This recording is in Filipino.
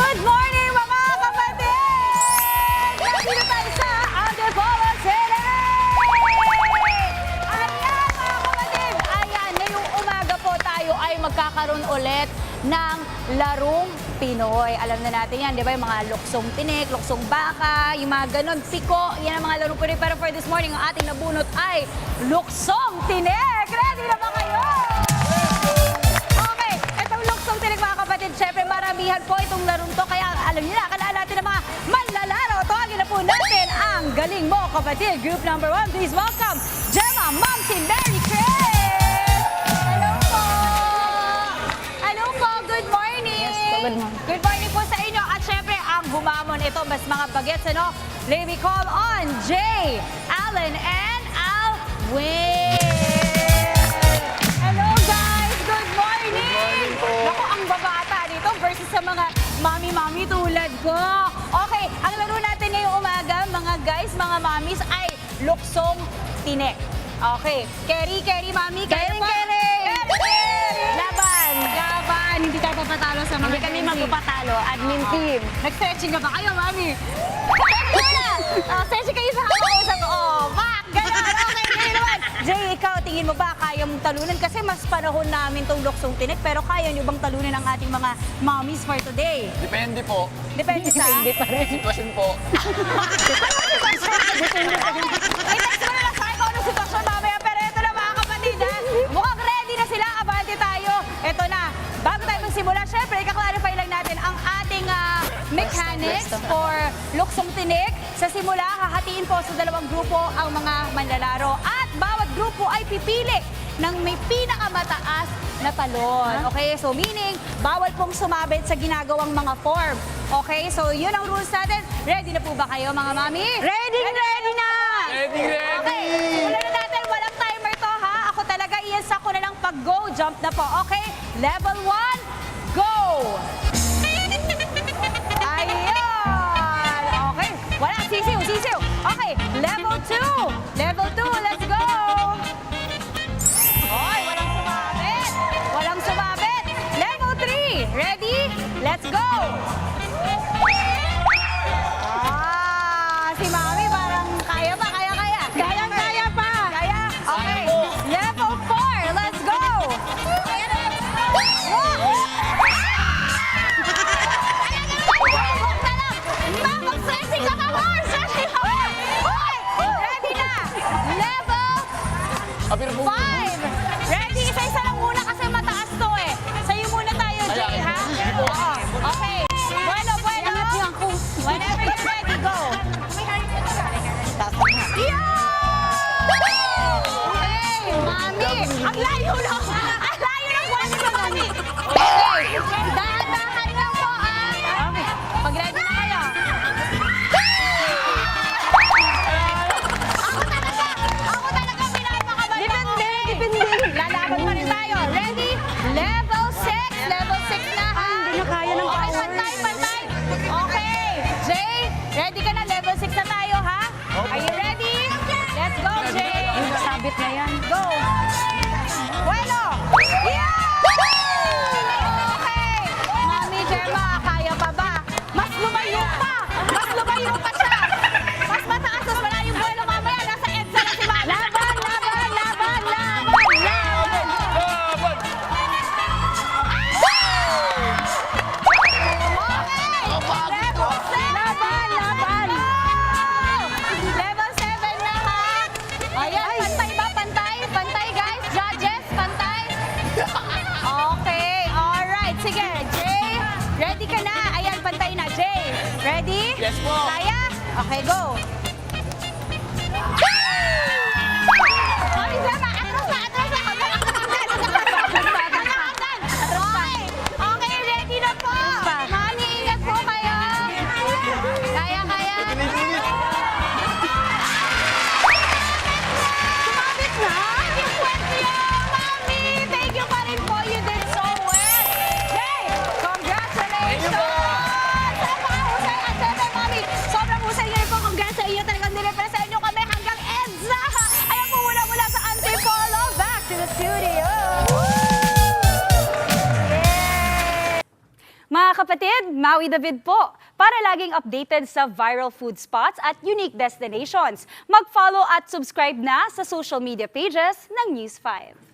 Good morning mga kapatid! Nandito tayo sa Antipolo City! Ayan mga kapatid! Ayan, ngayong umaga po tayo ay magkakaroon ulit ng larong Pinoy. Alam na natin yan, di ba? Yung mga luksong tinik, luksong baka, yung mga ganon, piko, yan ang mga larong Pinoy. Pero for this morning, ang ating nabunot ay luksong tinik! Ready na ba kayo? Okay, itong luksong tinik mga kapatid, syempre maramihan po itong larong to. Kaya alam niyo na, akalaan natin ng mga manlalaro. Tawagin na po natin ang galing mo kapatid. Group number 1, please welcome Gemma, Momsi, Mary Chris! Hello po! Hello po, good morning! Yes po, good morning. Good morning po sa inyo. At syempre, ang humamon ito, mas mga bagets, ano? Let me call on Jay, Allen, and Alwin. Hello guys! Good morning! Good morning po. Naku, ang babata dito versus sa mga mami-mami tulad ko. Okay, ang laro natin ngayong umaga, mga guys, mga mamis, ay luksong tinik. Okay, Kerry, mami, kaya po? Kerry! Laban! Laban! Hindi tayo papatalo sa mga Hindi kami Gen Z. magpapatalo. Admin team. Nag-stretching na ba kayo, mami? Stretching kayo sa hawak ko. Oh, pak! Ganun! Okay, ganun naman. Jay, ikaw, tingin mo ba kaya mong talunan? Kasi mas panahon namin tong luksong tinik, pero kaya nyo bang talunan ang ating mga mommies for today? Depende po. Depende sa... Hindi pa rin. Sitwasyon po. I-text mo na lang sa akin kung anong sitwasyon mamaya. Pero ito na mga kapatid, ha? Mukhang ready na sila. Abante tayo. Ito na. Bago tayo magsimula, syempre, ika-clarify lang natin ang ating mechanics for luksong tinik. Sa simula, hahatiin po sa dalawang grupo ang mga manlalaro. At bawat grupo ay pipili ng may pinakamataas na talon. Okay, so meaning, bawal pong sumabit sa ginagawang mga form. Okay, so yun ang rules natin. Ready na po ba kayo, mga mami? Ready na! Ready, ready! Okay, simulan na natin. Walang timer to, ha? Ako talaga, iisa ko na lang pag-go. Jump na po. Okay, level 1, go! Ayan! Okay, wala. Sisiw. Okay, level 2. Level 2, let's go! Oy, walang sumabit. Level 3, ready? Let's go! Si Mami parang kaya pa, kaya. Kaya pa. Kaya? Okay. Level 4, let's go! Mag-stretching ka more! Stretching ka more! Okay, ready na! Level Apir po. 5! Ready? Isa-isa lang muna kasi mataas to eh. Sa'yo muna tayo, Jay, ha? Oo. Okay. Bueno. Whenever you're ready, go. Yeah! Okay, Mami! Ang layo lang! Ang layo ng buwan mo, Mami! Okay, dahan-dahan lang po, ah. Okay, pag ready na kayo. Ako talaga pinapakabalan. Depende. Lalaban pa rin tayo. Ready? Level 6. Level 6 na, ha? Hindi na kaya ng Okay, power. pantay. Okay. Jay, ready ka na? Level 6 na tayo, ha? Are you ready? Let's go, Jay. Sabit na yan. Go. Bueno. Yeah! Okay. Mami Gemma, kaya pa ba? Mas lumayo pa siya. Mas mataas, mas malayong buwelo mamaya. Nasa EDSA na si Mami. Laban. Laban! Level 7! Level 7 na, ha? Ayan, pantay ba? Pantay, guys. Judges, pantay. Okay, alright. Sige, Jay, ready ka na? Ayan, pantay na. Jay, ready? Yes po. Kaya? Okay, go. Ay, Gemma, atras na. Okay, ready na po. Mami, ingat po kayo. Kaya. Sumabit na? Yung kwento yan, Mami. Thank you pa rin po. You did so well. Jay, congratulations. Napakahusay at syempre, Mami, sobrang husay niyo rin po. Congrats sa iyo. kapatid, Maui David po. Para laging updated sa viral food spots at unique destinations, mag-follow at subscribe na sa social media pages ng News 5.